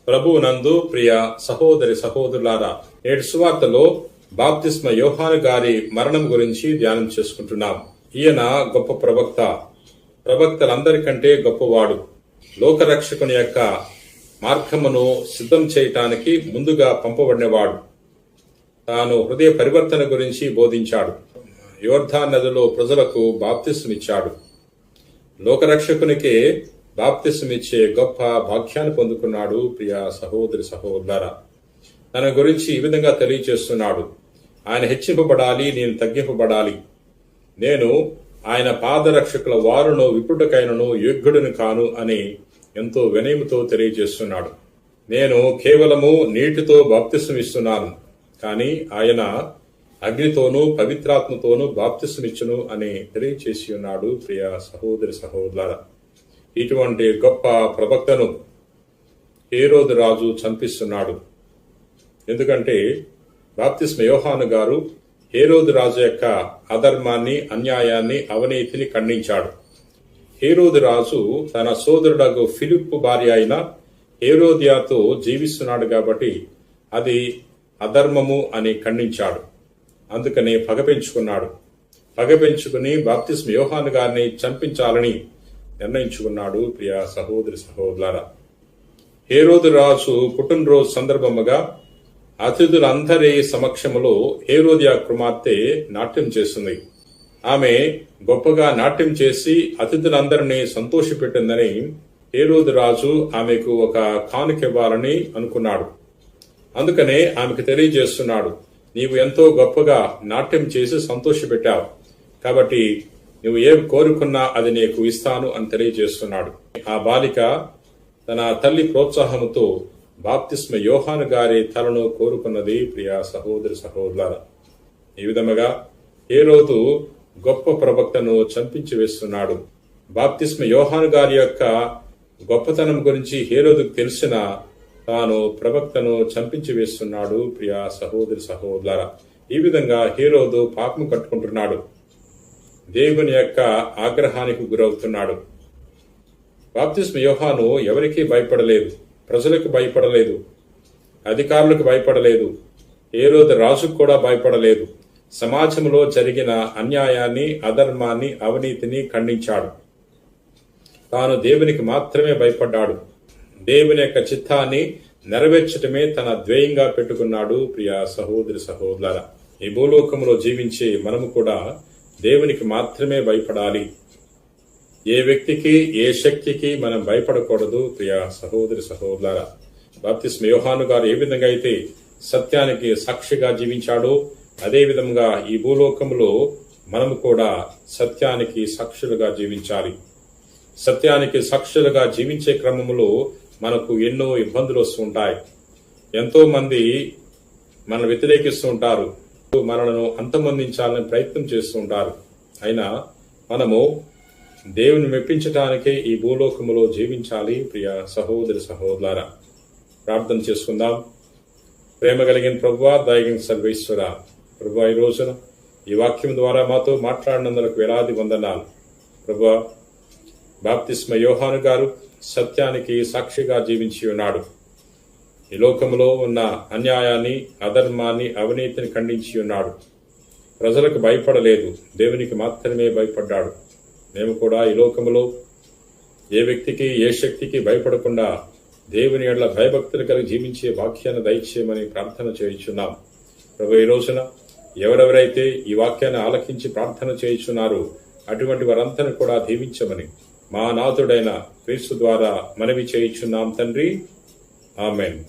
ప్రభువునందు ప్రియ సహోదరి సహోదరులారా, నేటి సువార్తలో బాప్తిస్మ యోహాను గారి మరణం గురించి ధ్యానం చేసుకుంటున్నాం. ఈయన గొప్ప ప్రవక్తలందరికంటే గొప్పవాడు. లోకరక్షకుని యొక్క మార్గమును సిద్ధం చేయటానికి ముందుగా పంపబడినవాడు. తాను హృదయ పరివర్తన గురించి బోధించాడు. యోర్దాను నదిలో ప్రజలకు బాప్తిస్మిచ్చాడు. లోకరక్షకునికే బాప్తిస్మిచ్చే గొప్ప భాగ్యాన్ని పొందుకున్నాడు. ప్రియ సహోదరి సహోదరులారా, తన గురించి ఈ విధంగా తెలియజేస్తున్నాడు. ఆయన హెచ్చింపబడాలి, నేను తగ్గింపబడాలి. నేను ఆయన పాదరక్షకుల వారును విపుటకైనను యోగ్యుడిని కాను అని ఎంతో వినయముతో తెలియజేస్తున్నాడు. నేను కేవలము నీటితో బాప్తిస్మిస్తున్నాను, కానీ ఆయన అగ్నితోనూ పవిత్రాత్మతోనూ బాప్తిస్మిచ్చును అని తెలియజేసి ఉన్నాడు. ప్రియ సహోదరి సహోదరులారా, ఇటువంటి గొప్ప ప్రవక్తను హేరోదు రాజు చంపిస్తున్నాడు. ఎందుకంటే బాప్తిస్మ యోహాను గారు హేరోదు రాజు యొక్క అధర్మాన్ని, అన్యాయాన్ని, అవినీతిని ఖండించాడు. హేరోదు రాజు తన సోదరుడు ఫిలిప్పు భార్య అయిన హేరోదియాతో జీవిస్తున్నాడు కాబట్టి అది అధర్మము అని ఖండించాడు. అందుకని పగ పెంచుకుని బాప్తిస్మ యోహాను గారిని చంపించాలని నిర్ణయించుకున్నాడు. ప్రియ సహోదరి సహోదరులారా, హేరోదు రాజు పుట్టినరోజు సందర్భముగా అతిథులందరి సమక్షములో హేరోదియా కుమార్తె నాట్యం చేస్తుంది. ఆమె గొప్పగా నాట్యం చేసి అతిథులందరినీ సంతోషపెట్టిందని హేరోదు రాజు ఆమెకు ఒక కానుకివ్వాలని అనుకున్నాడు. అందుకనే ఆమెకు తెలియజేస్తున్నాడు, నీవు ఎంతో గొప్పగా నాట్యం చేసి సంతోషపెట్టావు, కాబట్టి నువ్వు ఏం కోరుకున్నా అది నీకు ఇస్తాను అని తెలియజేస్తున్నాడు. ఆ బాలిక తన తల్లి ప్రోత్సాహంతో బాప్తిస్మ యోహాను గారి తలను కోరుకున్నది. ప్రియ సహోదరి సహోదరులారా, ఈ విధముగా హేరోదు గొప్ప ప్రవక్తను చంపించి వేస్తున్నాడు. బాప్తిస్మ యోహాను గారి యొక్క గొప్పతనం గురించి హేరోదుకు తెలిసిన తాను ప్రవక్తను చంపించి వేస్తున్నాడు. ప్రియ సహోదరి సహోదరులారా, ఈ విధంగా హేరోదు పాపం కట్టుకుంటున్నాడు. దేవుని యొక్క ఆగ్రహానికి గురవుతున్నాడు. బాప్తిస్మ యోహాను ఎవరికీ భయపడలేదు, ప్రజలకు భయపడలేదు, అధికారులకు భయపడలేదు, హేరోదు రాజుకు కూడా భయపడలేదు. సమాజంలో జరిగిన అన్యాయాన్ని, అధర్మాన్ని, అవినీతిని ఖండించాడు. తాను దేవునికి మాత్రమే భయపడ్డాడు. దేవుని యొక్క చిత్తాన్ని నెరవేర్చటమే తన ధ్యేయంగా పెట్టుకున్నాడు. ప్రియ సహోదరి సహోదరులారా, ఈ భూలోకంలో జీవించే మనము కూడా దేవునికి మాత్రమే భయపడాలి. ఏ వ్యక్తికి, ఏ శక్తికి మనం భయపడకూడదు. ప్రియ సహోదరి సహోదరులారా, బాప్తిస్మ యోహాను గారు ఏ విధంగా అయితే సత్యానికి సాక్షిగా జీవించాడో అదే విధంగా ఈ భూలోకంలో మనము కూడా సత్యానికి సాక్షులుగా జీవించాలి. సత్యానికి సాక్షులుగా జీవించే క్రమంలో మనకు ఎన్నో ఇబ్బందులు వస్తుంటాయి. ఎంతో మంది మనం వ్యతిరేకిస్తూ ఉంటారు, మనలను అంతమొందించాలని ప్రయత్నం చేస్తూ ఉంటారు. అయినా మనము దేవుని మెప్పించటానికే ఈ భూలోకములో జీవించాలి. ప్రియ సహోదరి సహోదరులారా, ప్రార్థన చేసుకుందాం. ప్రేమ కలిగిన ప్రభువా, దయగలిగిన సర్వేశ్వర ప్రభువా, ఈ రోజున ఈ వాక్యం ద్వారా మాతో మాట్లాడినందుకు వేలాది వందనాలు. ప్రభువా, బాప్తిస్మ యోహాను గారు సత్యానికి సాక్షిగా జీవించి ఉన్నాడు. ఈ లోకంలో ఉన్న అన్యాయాన్ని, అధర్మాన్ని, అవినీతిని ఖండించి ఉన్నాడు. ప్రజలకు భయపడలేదు, దేవునికి మాత్రమే భయపడ్డాడు. మేము కూడా ఈ లోకంలో ఏ వ్యక్తికి, ఏ శక్తికి భయపడకుండా దేవుని యెడల భయభక్తులు కలిగి జీవించే వాక్యాన్ని దయచేయమని ప్రార్థన చేయుచున్నాం. ప్రభు, ఈ రోజున ఎవరెవరైతే ఈ వాక్యాన్ని ఆలకించి ప్రార్థన చేయుచున్నారో అటువంటి వారందరినీ కూడా దీవించమని మా నాథుడైన క్రీస్తు ద్వారా మనవి చేయుచున్నాం తండ్రి. ఆమేన్.